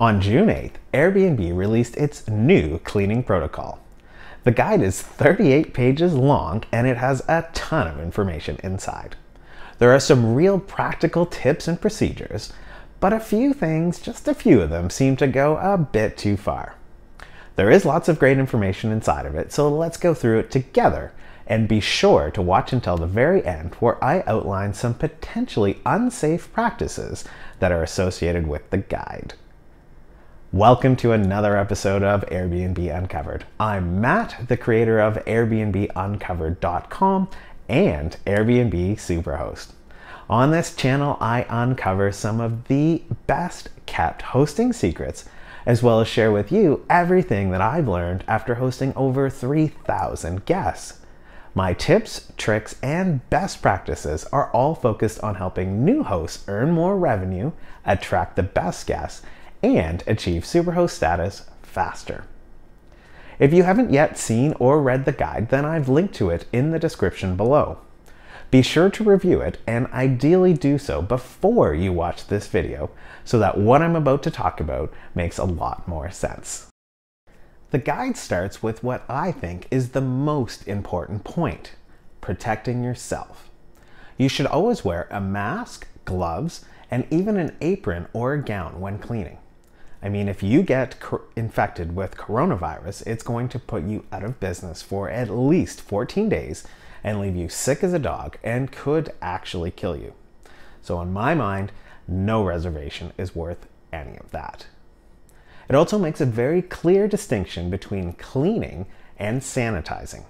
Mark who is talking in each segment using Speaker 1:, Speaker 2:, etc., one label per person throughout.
Speaker 1: On June 8th, Airbnb released its new cleaning protocol. The guide is 38 pages long and it has a ton of information inside. There are some real practical tips and procedures, but a few things, just a few of them, seem to go a bit too far. There is lots of great information inside of it, so let's go through it together and be sure to watch until the very end where I outline some potentially unsafe practices that are associated with the guide. Welcome to another episode of Airbnb Uncovered. I'm Matt, the creator of AirbnbUncovered.com and Airbnb Superhost. On this channel, I uncover some of the best kept hosting secrets, as well as share with you everything that I've learned after hosting over 3,000 guests. My tips, tricks, and best practices are all focused on helping new hosts earn more revenue, attract the best guests, and achieve Superhost status faster. If you haven't yet seen or read the guide, then I've linked to it in the description below. Be sure to review it and ideally do so before you watch this video so that what I'm about to talk about makes a lot more sense. The guide starts with what I think is the most important point: protecting yourself. You should always wear a mask, gloves, and even an apron or a gown when cleaning. I mean, if you get infected with coronavirus, it's going to put you out of business for at least 14 days and leave you sick as a dog and could actually kill you. So in my mind, no reservation is worth any of that. It also makes a very clear distinction between cleaning and sanitizing.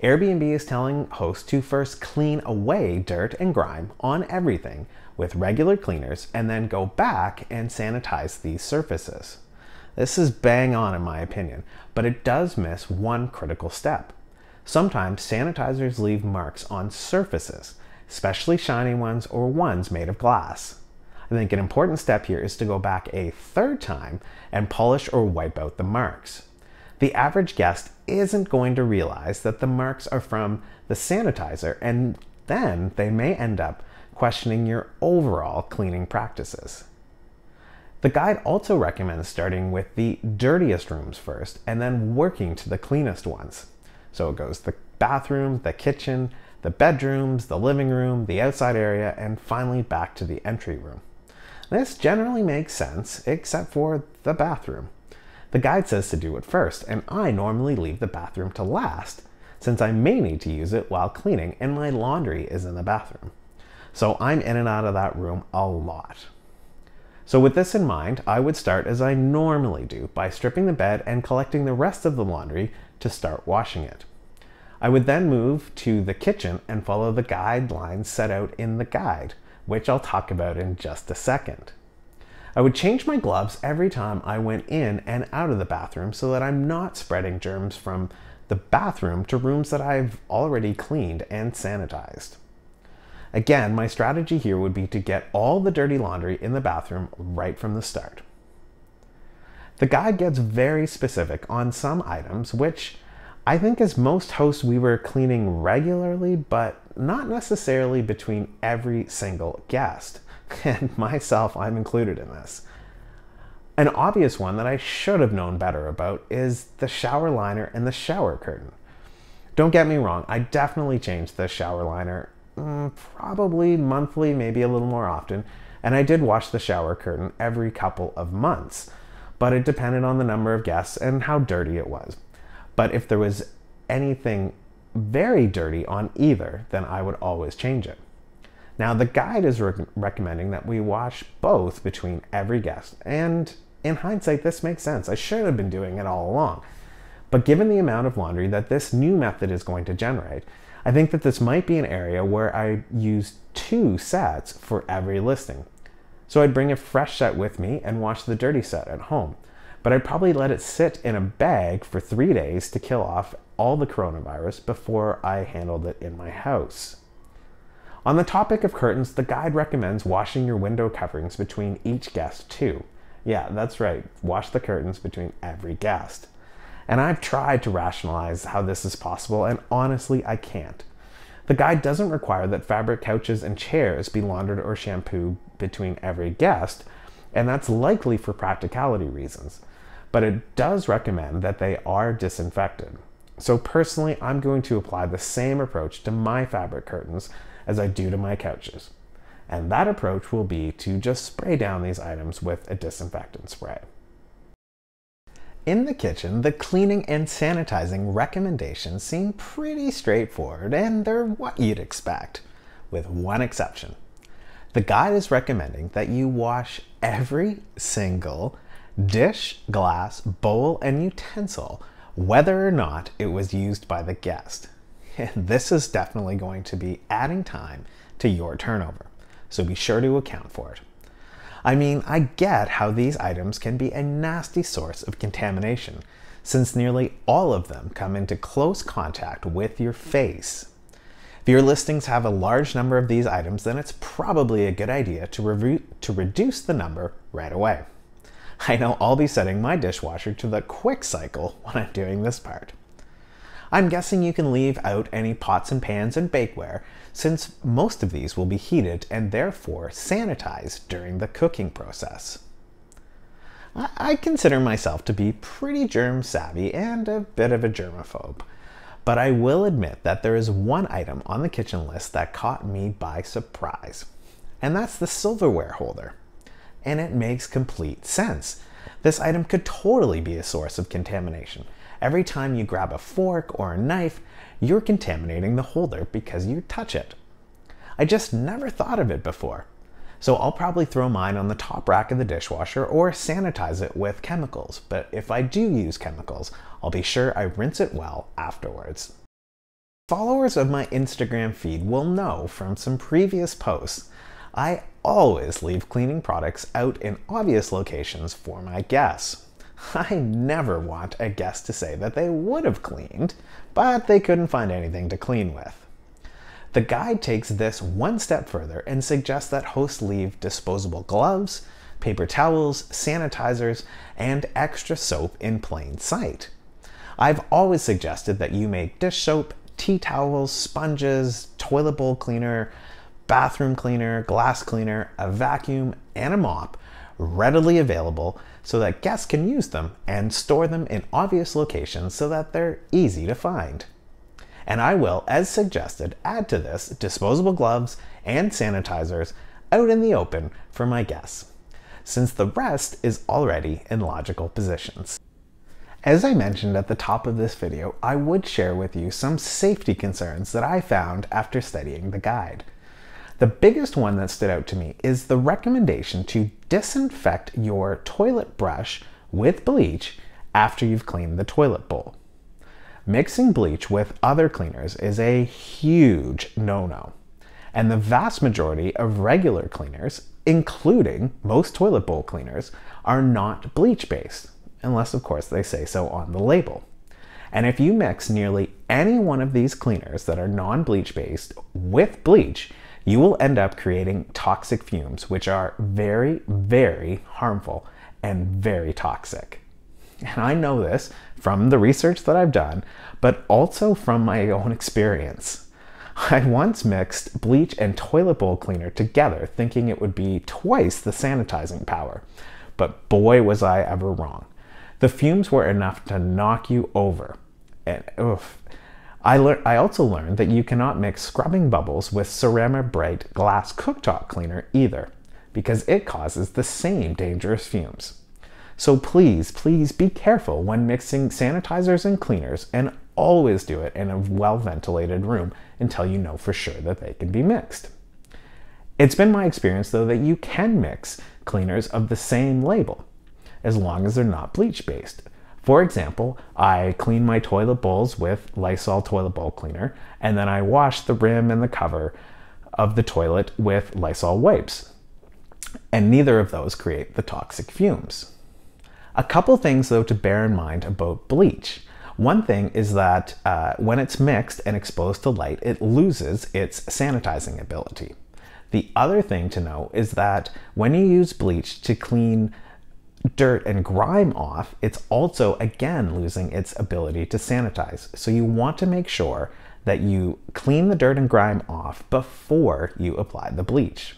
Speaker 1: Airbnb is telling hosts to first clean away dirt and grime on everything with regular cleaners and then go back and sanitize these surfaces. This is bang on in my opinion, but it does miss one critical step. Sometimes sanitizers leave marks on surfaces, especially shiny ones or ones made of glass. I think an important step here is to go back a third time and polish or wipe out the marks. The average guest isn't going to realize that the marks are from the sanitizer, and then they may end up questioning your overall cleaning practices. The guide also recommends starting with the dirtiest rooms first and then working to the cleanest ones. So it goes the bathroom, the kitchen, the bedrooms, the living room, the outside area, and finally back to the entry room. This generally makes sense, except for the bathroom. The guide says to do it first, and I normally leave the bathroom to last, since I may need to use it while cleaning and my laundry is in the bathroom. So I'm in and out of that room a lot. So with this in mind, I would start as I normally do, by stripping the bed and collecting the rest of the laundry to start washing it. I would then move to the kitchen and follow the guidelines set out in the guide, which I'll talk about in just a second. I would change my gloves every time I went in and out of the bathroom so that I'm not spreading germs from the bathroom to rooms that I've already cleaned and sanitized. Again, my strategy here would be to get all the dirty laundry in the bathroom right from the start. The guide gets very specific on some items, which I think as most hosts we were cleaning regularly, but not necessarily between every single guest. And myself, I'm included in this. An obvious one that I should have known better about is the shower liner and the shower curtain. Don't get me wrong, I definitely changed the shower liner probably monthly, maybe a little more often, and I did wash the shower curtain every couple of months, but it depended on the number of guests and how dirty it was. But if there was anything very dirty on either, then I would always change it. Now the guide is recommending that we wash both between every guest, and in hindsight this makes sense. I should have been doing it all along. But given the amount of laundry that this new method is going to generate, I think that this might be an area where I use 2 sets for every listing. So I'd bring a fresh set with me and wash the dirty set at home. But I'd probably let it sit in a bag for 3 days to kill off all the coronavirus before I handled it in my house. On the topic of curtains, the guide recommends washing your window coverings between each guest too. Yeah, that's right, wash the curtains between every guest. And I've tried to rationalize how this is possible, and honestly, I can't. The guide doesn't require that fabric couches and chairs be laundered or shampooed between every guest, and that's likely for practicality reasons, but it does recommend that they are disinfected. So personally, I'm going to apply the same approach to my fabric curtains as I do to my couches. And that approach will be to just spray down these items with a disinfectant spray. In the kitchen, the cleaning and sanitizing recommendations seem pretty straightforward, and they're what you'd expect, with one exception. The guide is recommending that you wash every single dish, glass, bowl, and utensil, whether or not it was used by the guest. And this is definitely going to be adding time to your turnover, so be sure to account for it. I mean, I get how these items can be a nasty source of contamination, since nearly all of them come into close contact with your face. If your listings have a large number of these items, then it's probably a good idea to reduce the number right away. I know I'll be setting my dishwasher to the quick cycle when I'm doing this part. I'm guessing you can leave out any pots and pans and bakeware, since most of these will be heated and therefore sanitized during the cooking process. I consider myself to be pretty germ savvy and a bit of a germaphobe, but I will admit that there is one item on the kitchen list that caught me by surprise, and that's the silverware holder. And it makes complete sense. This item could totally be a source of contamination. Every time you grab a fork or a knife, you're contaminating the holder because you touch it. I just never thought of it before. So I'll probably throw mine on the top rack of the dishwasher or sanitize it with chemicals. But if I do use chemicals, I'll be sure I rinse it well afterwards. Followers of my Instagram feed will know from some previous posts I always leave cleaning products out in obvious locations for my guests. I never want a guest to say that they would have cleaned, but they couldn't find anything to clean with. The guide takes this one step further and suggests that hosts leave disposable gloves, paper towels, sanitizers, and extra soap in plain sight. I've always suggested that you make dish soap, tea towels, sponges, toilet bowl cleaner, bathroom cleaner, glass cleaner, a vacuum, and a mop readily available so that guests can use them and store them in obvious locations so that they're easy to find. And I will, as suggested, add to this disposable gloves and sanitizers out in the open for my guests, since the rest is already in logical positions. As I mentioned at the top of this video, I would share with you some safety concerns that I found after studying the guide. The biggest one that stood out to me is the recommendation to disinfect your toilet brush with bleach after you've cleaned the toilet bowl. Mixing bleach with other cleaners is a huge no-no, and the vast majority of regular cleaners, including most toilet bowl cleaners, are not bleach-based, unless of course they say so on the label. And if you mix nearly any one of these cleaners that are non-bleach based with bleach, you will end up creating toxic fumes, which are very, very harmful and very toxic. And I know this from the research that I've done, but also from my own experience. I once mixed bleach and toilet bowl cleaner together, thinking it would be twice the sanitizing power. But boy, was I ever wrong. The fumes were enough to knock you over. And oof. I also learned that you cannot mix scrubbing bubbles with Ceramic Bright glass cooktop cleaner either, because it causes the same dangerous fumes. So please, please be careful when mixing sanitizers and cleaners, and always do it in a well-ventilated room until you know for sure that they can be mixed. It's been my experience though that you can mix cleaners of the same label, as long as they're not bleach-based. For example, I clean my toilet bowls with Lysol toilet bowl cleaner, and then I wash the rim and the cover of the toilet with Lysol wipes. And neither of those create the toxic fumes. A couple things though to bear in mind about bleach. One thing is that when it's mixed and exposed to light, it loses its sanitizing ability. The other thing to know is that when you use bleach to clean dirt and grime off, it's also again losing its ability to sanitize. So you want to make sure that you clean the dirt and grime off before you apply the bleach.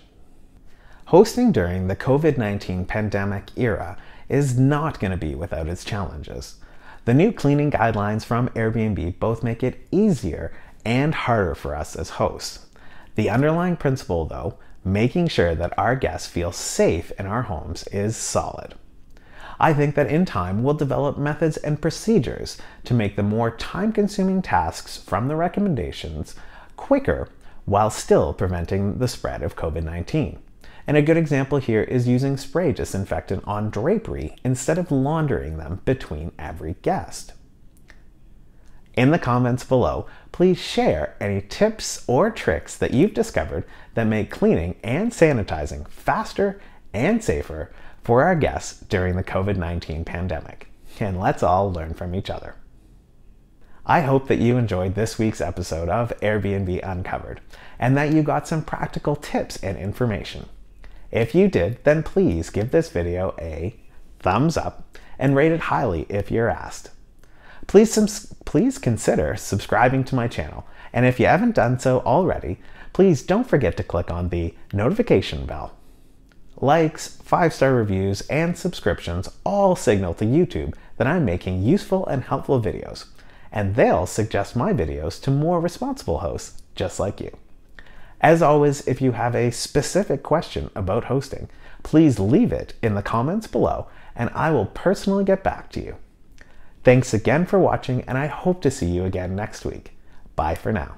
Speaker 1: Hosting during the COVID-19 pandemic era is not going to be without its challenges. The new cleaning guidelines from Airbnb both make it easier and harder for us as hosts. The underlying principle, though, making sure that our guests feel safe in our homes, is solid. I think that in time we'll develop methods and procedures to make the more time-consuming tasks from the recommendations quicker while still preventing the spread of COVID-19. And a good example here is using spray disinfectant on drapery instead of laundering them between every guest. In the comments below, please share any tips or tricks that you've discovered that make cleaning and sanitizing faster and safer for our guests during the COVID-19 pandemic. And let's all learn from each other. I hope that you enjoyed this week's episode of Airbnb Uncovered and that you got some practical tips and information. If you did, then please give this video a thumbs up and rate it highly if you're asked. Please consider subscribing to my channel, and if you haven't done so already, please don't forget to click on the notification bell. Likes, 5-star reviews, and subscriptions all signal to YouTube that I'm making useful and helpful videos, and they'll suggest my videos to more responsible hosts just like you. As always, if you have a specific question about hosting, please leave it in the comments below and I will personally get back to you. Thanks again for watching, and I hope to see you again next week. Bye for now.